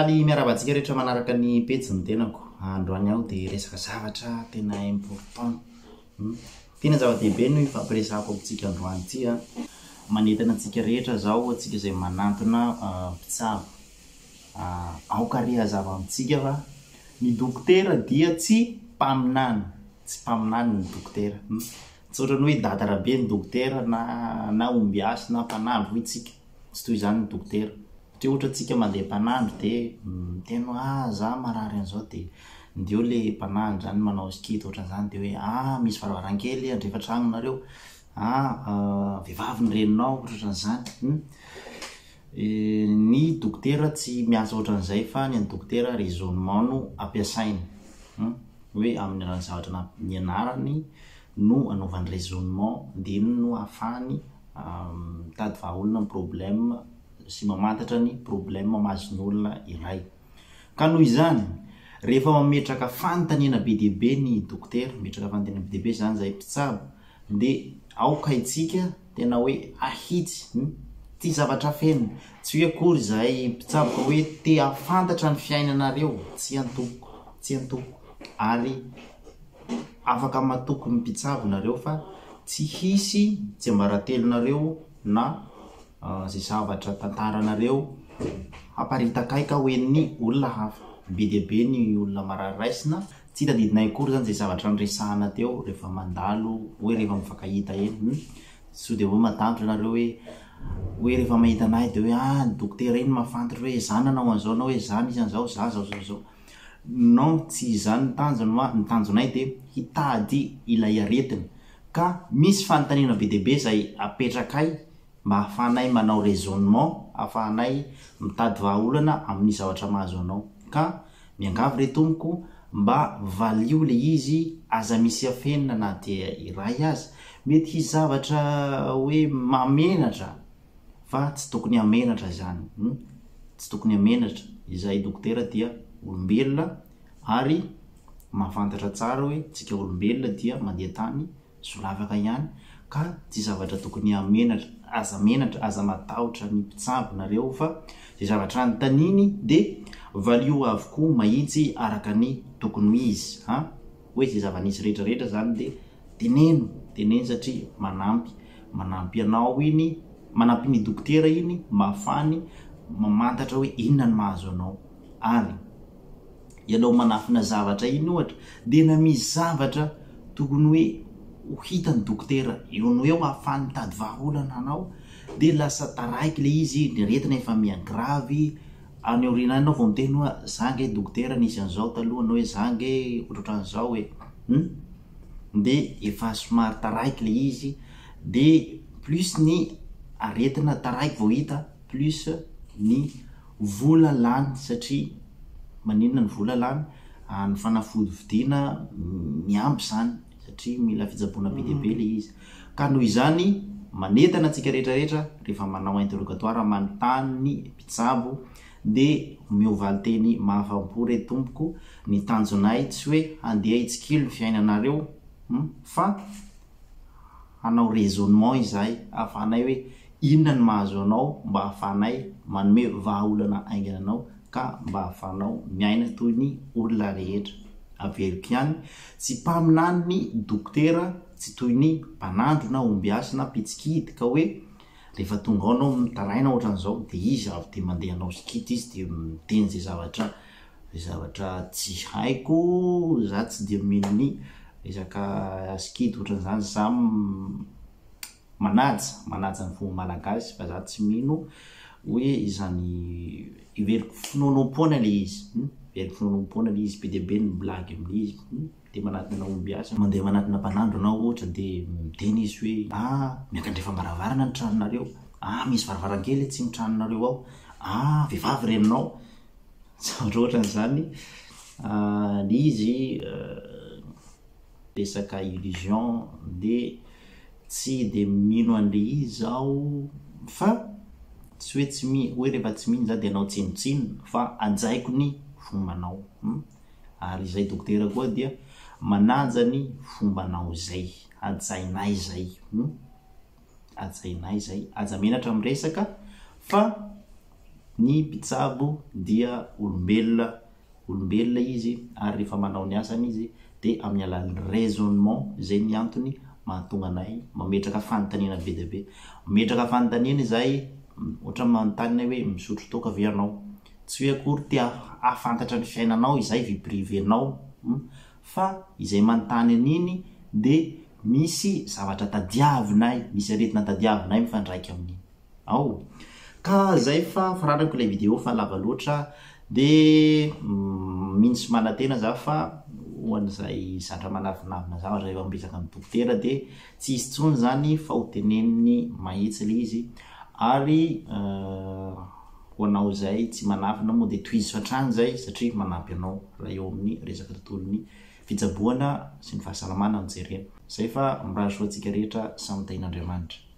Faly miarabantsika rehetra manaraka ny pejy tenako. Androany aho dia resaka zavatra tena important. Tena zava-dehibe no ifampiresahako amintsika androany ity a. Manentana antsika rehetra zao antsika izay manantona mpitsabo. Aoka re hazava amintsika fa ny dokotera dia tsy mpaminany. Tsy mpaminany ny dokotera. Tsy ohatrany hoe dadarabe ny dokotera na ombiasy na mpanandro itsika. Tsy toy izany ny dokotera. Satria ohatra antsika mandeha mpanandro dia teno za marary an'izao dia ndeo le mpanandro zany manao skity ohatran'izany dia hoe misy varavarankely andrefa tragnonareo. Vehivavy ny reninao ohatran'izany. Ny dokotera tsy miasa ohatran'izay fa ny dokotera raisonnement no ampiasainy. Hoe amin'ny alalan'ny zavatra nianarany no anaovany raisonnement dia no ahafahany mitady vahaolona ny problème sy mamantatra ny problème mazon'ny olona iray. Ka noho izany rehefa mametraka fanontaniana be dia be ny dokotera, metraka fanontaniana be dia be zany izay mpitsabo dia aoka itsika tena hoe ahitsy ty zavatra fenina. Tsy hoe akory izay mpitsabo ka hoe te hafantatra ny fiainanareo, tsy antoko ary afaka matoky ny mpitsabo nareo fa tsy hisy tsy ambaratelonareo na zay zavatra tantaranareo haparitakaika hoe ny olona hafa. Be dia be ny olona marary raisina tsy tadidinay akory zany zay zavatra niresahana teo rehefa mandalo hoe rehefa mifankahita eny. Tsy dia hoe matanjona nareo hoe rehefa mahita anay dia hoe ny dokotera iny mahafantatra hoe zany nanao an'izao na hoe zany izy an'izao zao. Non, tsy izany ny tanjonay dia hitady ilay aretina. Ka misy fanontaniana be dia be izay apetrakay mba hahafahanay manao raisonnement, hahafahanay mitady vahaolana amin'ny zavatra mahazo anao. Ka miangavy re tompoko mba valio le izy aza misy afenina na dia iray azy. Mety hisy zavatra hoe mamenatra fa tsy tokony hamenatra zany. Tsy tokony hamenatra. Izay dokotera dia olombelona ary mahafantatra tsara hoe tsika olombelona dia mandeha tany solavaka ihany ka tsy zavatra tokony hamenatra. Aza menatra, aza matahotra ny mpitsabo nareo fa zay zavatra anontaniany dia valio avokoa mahitsy araka ny tokony izy. Hoe zay zava-nisy rehetrarehetra zany dia teneno satria manampy anao iny, manampy ny dokotera iny mahafany mamantatra hoe inona ny mahazo anao. Ary ianao manafina zavatra iny ohatra dia na misy zavatra tokony hoe ho hitan'ny dokotera eo no eo ahafahany mitady vahaolana anao dia lasa taraiky le izy ny retina efa miangravy any aoriana anao vao miteny hoe zange dokotera nisy an'izao taloha na hoe zange ohatran'izao hoe dia efa somary taraiky le izy dia plus ny aretina taraiky vao hita plus ny vola lany. Satria maninona ny vola lany? Ny fanafody vidiana miampy zany satria mila fitsaboana be dia be le izy. Ka noho izany manentana antsika rehetrarehetra rehefa manao interrogatoire manontany ny mpitsabo dia miovaly teny mahafampo re tompoko. Ny tanjonay tsy hoe handeha hitsikilo ny fiainanareo fa hanao raisonnement izahay ahafahanay hoe inona ny mahazo anao mba ahafahanay manome vahaolana aingana anao ka mba ahafahanao miaina toy ny olona rehetra. Averiko ihany tsy mpaminany ny dokotera, tsy toy ny mpanandro na ombiasy na mpitsikity ka hoe rehefa tonga ao anao mitaraina ohatran'izao dia izy avy dia mandeha anao skity izy dia miteny zay zavatra tsy haiko. Za tsy dia mino ny resaka skity ohatran'izany. Za manaja ny fomba malagasy fa za tsy mino hoe izany iveriko finonom-poana le izy. Iveriko finonom-poana le izy be dia be ny blagy amin'izy. Dia manatina ombiasy mandeha manatina mpanandro anao ohatra dia miteny izy hoe miakandrefa mbaravarana ny tranonareo, misy varavarankely tsy ny tranonareo ao, vehivavy reninao. Zavatra ohatran'izany le izy resaka illusion dia tsy dia mino an'le izy zaho fa tsy hoe tsy hoe rehefa tsy mino za dia anao tsinotsino fa ajaiko ny fombanao. Ary izay dokotera koa dia manaja ny fombanao zay, ajainay zay, aja menatra amin'ny resaka fa ny mpitsabo dia olombelona izy ary rehefa manao ny asany izy de amin'ny alalan'ny raisonnement zay ny antony mahatonga anay mametraka fanontaniana be dia be. Mametraka fanontaniana zay ohatra manontany hoe misotro toka ve ianao, tsy hoe akory te afantatra ny fiainanao izay vie privénao, fa izay manontany an'iny de misy zavatra tadiavinay, misy aretina tadiavinay mifandraika amin'iny ao. Ka zay fa faranako ilay vidéo fa lava loatra de minsy manatena za fa hoan'izay zatra manavinavina zavatra rehefa miresaka amin'ny dokotera de tsy izy tsony zany fa ho teneniny mahitsy le izy ary hoanao zay tsy manafina moa de tohizo hatrany zay satria manampy anao raha eo amin'ny resaka tontolon'ny fitsaboana sy ny fahasalamana ny jerena. Zay fa mirahasoa antsika rehetra samy tain'Andriamanitra.